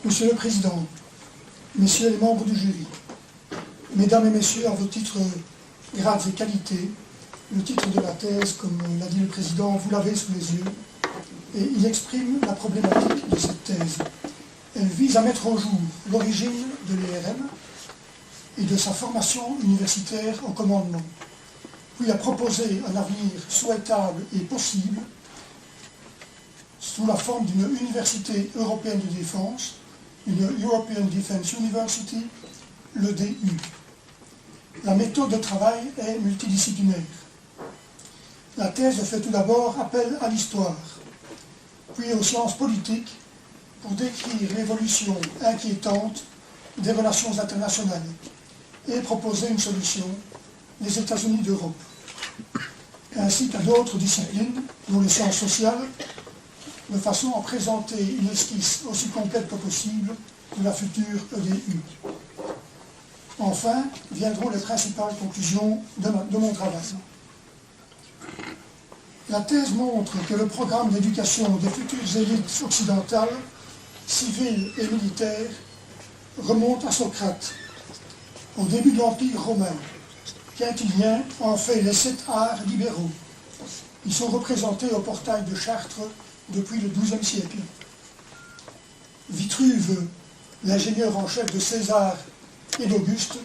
Monsieur le Président, Messieurs les membres du jury, Mesdames et Messieurs, à vos titres, grades et qualités, le titre de la thèse, comme l'a dit le Président, vous l'avez sous les yeux, et il exprime la problématique de cette thèse. Elle vise à mettre au jour l'origine de l'ERM et de sa formation universitaire en commandement, puis à proposer un avenir souhaitable et possible sous la forme d'une université européenne de défense, une European Defence University, l'EDU. La méthode de travail est multidisciplinaire. La thèse fait tout d'abord appel à l'histoire, puis aux sciences politiques pour décrire l'évolution inquiétante des relations internationales et proposer une solution, les États-Unis d'Europe, ainsi qu'à d'autres disciplines, dont les sciences sociales, de façon à présenter une esquisse aussi complète que possible de la future EDU. Enfin, viendront les principales conclusions de mon travail. La thèse montre que le programme d'éducation des futures élites occidentales, civiles et militaires, remonte à Socrate, au début de l'Empire romain. Quintilien en fait les 7 arts libéraux. Ils sont représentés au portail de Chartres depuis le XIIe siècle. Vitruve, l'ingénieur en chef de César et d'Auguste,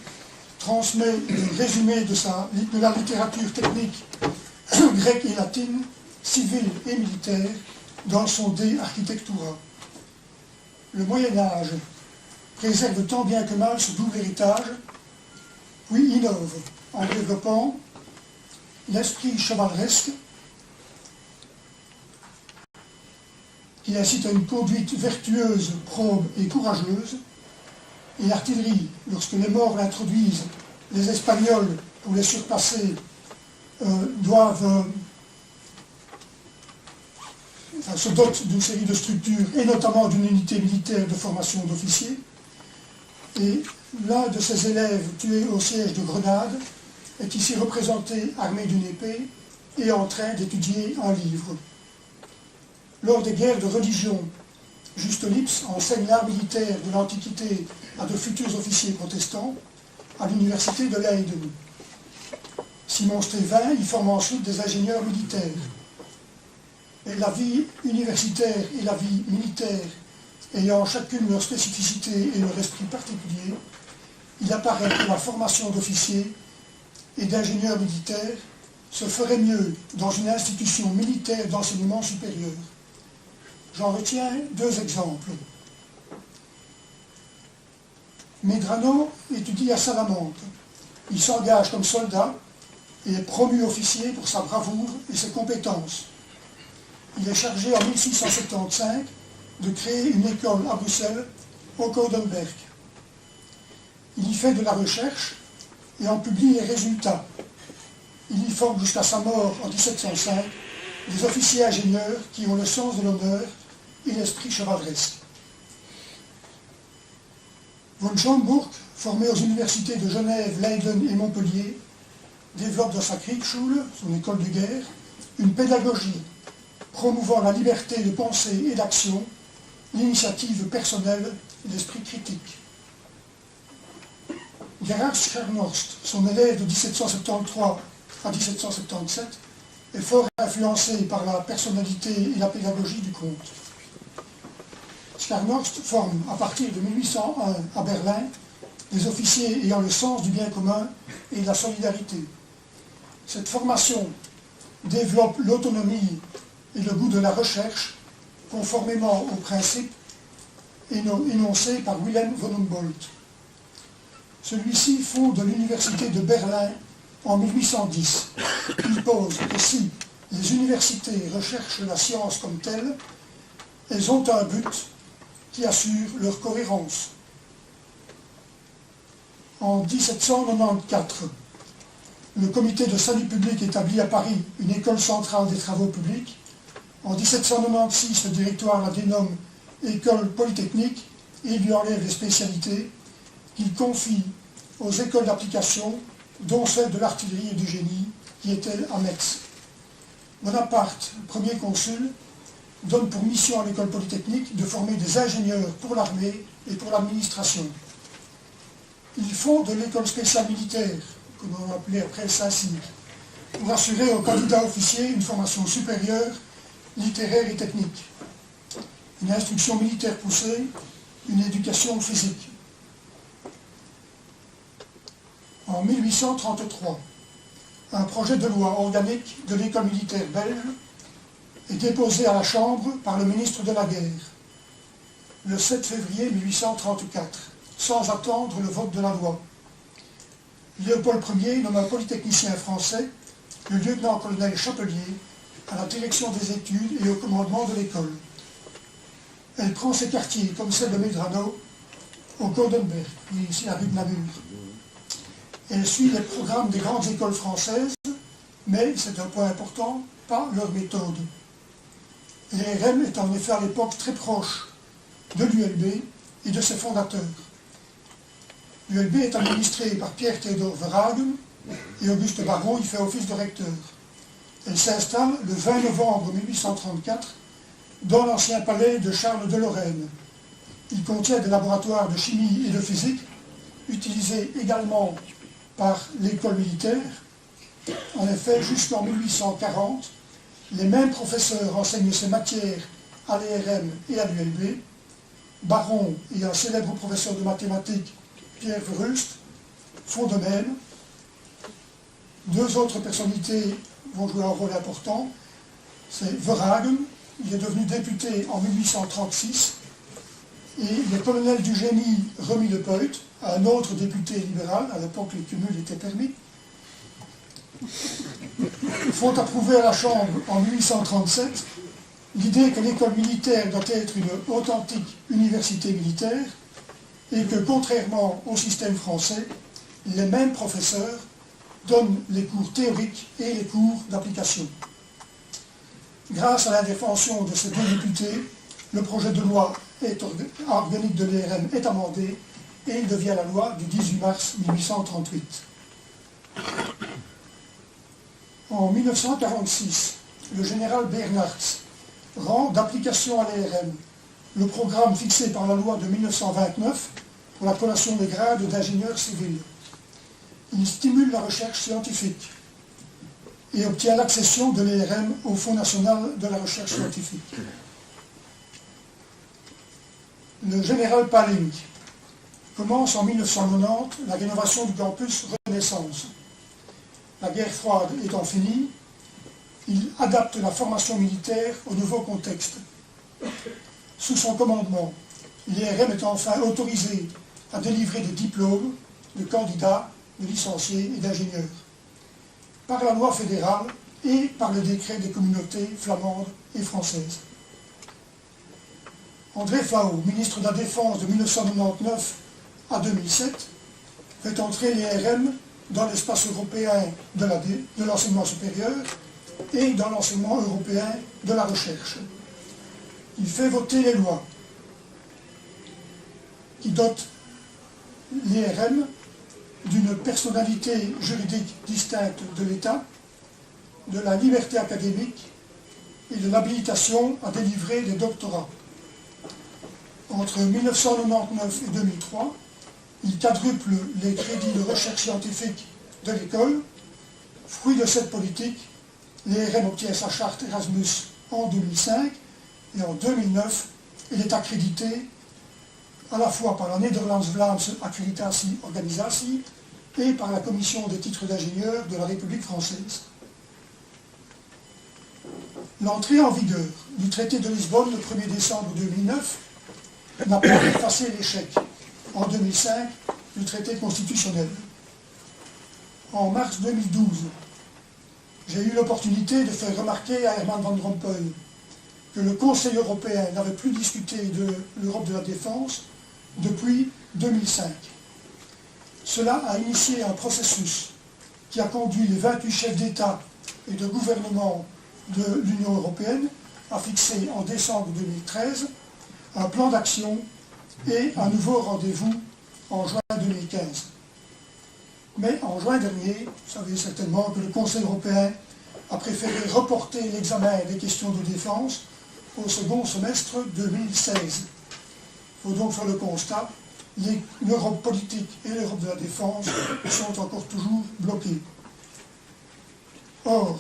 transmet le résumé de la littérature technique grecque et latine, civile et militaire, dans son De Architectura. Le Moyen-Âge préserve tant bien que mal ce double héritage, puis innove en développant l'esprit chevaleresque qui incite à une conduite vertueuse, probe et courageuse, et l'artillerie, lorsque les morts l'introduisent, les Espagnols, pour les surpasser, se dotent d'une série de structures, et notamment d'une unité militaire de formation d'officiers. Et l'un de ses élèves, tué au siège de Grenade, est ici représenté armé d'une épée et en train d'étudier un livre. Lors des guerres de religion, Juste Lipse enseigne l'art militaire de l'Antiquité à de futurs officiers protestants à l'université de Leiden. Simon Stévin y forme ensuite des ingénieurs militaires. Et la vie universitaire et la vie militaire ayant chacune leur spécificité et leur esprit particulier, il apparaît que la formation d'officiers et d'ingénieurs militaires se ferait mieux dans une institution militaire d'enseignement supérieur. J'en retiens 2 exemples. Medrano étudie à Salamanque. Il s'engage comme soldat et est promu officier pour sa bravoure et ses compétences. Il est chargé en 1675 de créer une école à Bruxelles, au Codenberg. Il y fait de la recherche et en publie les résultats. Il y forme jusqu'à sa mort en 1705 des officiers ingénieurs qui ont le sens de l'honneur et l'esprit chevaleresque. Von Schomburg, formé aux universités de Genève, Leiden et Montpellier, développe dans sa Kriegsschule, son école de guerre, une pédagogie promouvant la liberté de pensée et d'action, l'initiative personnelle et l'esprit critique. Gerhard Scharnhorst, son élève de 1773 à 1777, est fort influencé par la personnalité et la pédagogie du comte. Scharnhorst forme, à partir de 1801 à Berlin, des officiers ayant le sens du bien commun et de la solidarité. Cette formation développe l'autonomie et le goût de la recherche, conformément aux principes énoncés par Wilhelm von Humboldt. Celui-ci fonde l'université de Berlin en 1810. Il pose que si les universités recherchent la science comme telle, elles ont un but qui assure leur cohérence. En 1794, le comité de salut public établit à Paris une école centrale des travaux publics. En 1796, le directoire la dénomme école polytechnique et lui enlève les spécialités qu'il confie aux écoles d'application, dont celle de l'artillerie et du génie, qui est elle à Metz. Bonaparte, premier consul, donne pour mission à l'école polytechnique de former des ingénieurs pour l'armée et pour l'administration. Ils font de l'école spéciale militaire, comme on l'appelait après Saint-Cyr, pour assurer aux candidats officiers une formation supérieure, littéraire et technique, une instruction militaire poussée, une éducation physique. En 1833, un projet de loi organique de l'école militaire belge est déposé à la Chambre par le ministre de la Guerre, le 7 février 1834, sans attendre le vote de la loi. Léopold Ier nomme un polytechnicien français, le lieutenant-colonel Chapelier, à la direction des études et au commandement de l'école. Elle prend ses quartiers, comme celle de Medrano, au Goldenberg, qui est ici la rue de Namur. Elle suit les programmes des grandes écoles françaises, mais, c'est un point important, pas leur méthode. L'ERM est en effet à l'époque très proche de l'ULB et de ses fondateurs. L'ULB est administré par Pierre-Théodore Verhagen et Auguste Baron y fait office de recteur. Elle s'installe le 20 novembre 1834 dans l'ancien palais de Charles de Lorraine. Il contient des laboratoires de chimie et de physique, utilisés également par l'école militaire. En effet, jusqu'en 1840, les mêmes professeurs enseignent ces matières à l'ERM et à l'ULB. Baron et un célèbre professeur de mathématiques, Pierre Verhulst, font de même. Deux autres personnalités vont jouer un rôle important. C'est Verhagen, il est devenu député en 1836, et le colonel du génie Remy Le Peut, un autre député libéral, à l'époque les cumuls étaient permis, font approuver à la Chambre en 1837 l'idée que l'école militaire doit être une authentique université militaire et que, contrairement au système français, les mêmes professeurs donnent les cours théoriques et les cours d'application. Grâce à l'intervention de ces deux députés, le projet de loi organique de l'ERM est amendé et il devient la loi du 18 mars 1838. En 1946, le général Bernhardt rend d'application à l'ERM le programme fixé par la loi de 1929 pour la collation des grades d'ingénieur civil. Il stimule la recherche scientifique et obtient l'accession de l'ERM au Fonds national de la recherche scientifique. Le général Palling commence en 1990 la rénovation du campus Renaissance. La guerre froide étant finie, il adapte la formation militaire au nouveau contexte. Sous son commandement, l'IRM est enfin autorisé à délivrer des diplômes de candidats, de licenciés et d'ingénieurs, par la loi fédérale et par le décret des communautés flamandes et françaises. André Flau, ministre de la Défense de 1999 à 2007, fait entrer l'IRM dans l'espace européen de l'enseignement supérieur et dans l'enseignement européen de la recherche. Il fait voter les lois qui dotent l'IRM d'une personnalité juridique distincte de l'État, de la liberté académique et de l'habilitation à délivrer des doctorats. Entre 1999 et 2003, il quadruple les crédits de recherche scientifique de l'école. Fruit de cette politique, l'IRM obtient sa charte Erasmus en 2005 et en 2009, il est accrédité à la fois par la Nederlands-Vlaamse Accreditatie-Organisatie et par la Commission des titres d'ingénieur de la République française. L'entrée en vigueur du traité de Lisbonne le 1er décembre 2009 n'a pas effacé l'échec en 2005 du traité constitutionnel. En mars 2012, j'ai eu l'opportunité de faire remarquer à Herman Van Rompuy que le Conseil européen n'avait plus discuté de l'Europe de la défense depuis 2005. Cela a initié un processus qui a conduit les 28 chefs d'État et de gouvernement de l'Union européenne à fixer en décembre 2013 un plan d'action et un nouveau rendez-vous en juin 2015. Mais en juin dernier, vous savez certainement que le Conseil européen a préféré reporter l'examen des questions de défense au second semestre 2016. Il faut donc faire le constat, l'Europe politique et l'Europe de la défense sont encore toujours bloquées. Or,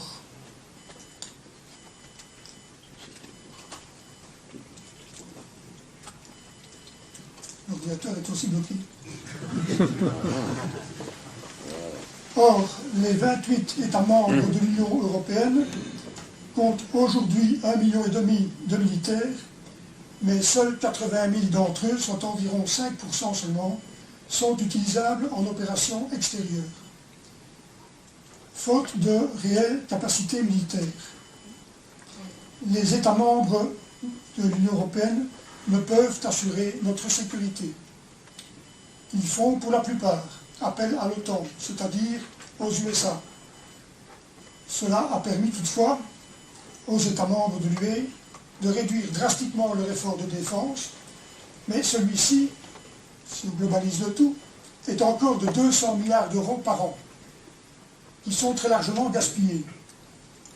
l'ordinateur est aussi bloqué. Or, les 28 États membres de l'Union européenne comptent aujourd'hui 1,5 million de militaires, mais seuls 80 000 d'entre eux, soit environ 5% seulement, sont utilisables en opération extérieure, faute de réelles capacités militaires. Les États membres de l'Union européenne ne peuvent assurer notre sécurité. Ils font pour la plupart appel à l'OTAN, c'est-à-dire aux USA. Cela a permis toutefois aux États membres de l'UE de réduire drastiquement leur effort de défense, mais celui-ci, si on globalise le tout, est encore de 200 milliards d'euros par an, qui sont très largement gaspillés.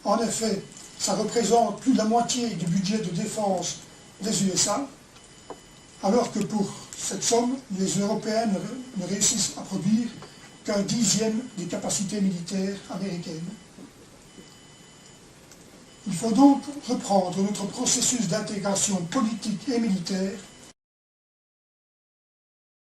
En effet, ça représente plus de la moitié du budget de défense des USA, alors que pour cette somme, les Européens ne réussissent à produire qu'un dixième des capacités militaires américaines. Il faut donc reprendre notre processus d'intégration politique et militaire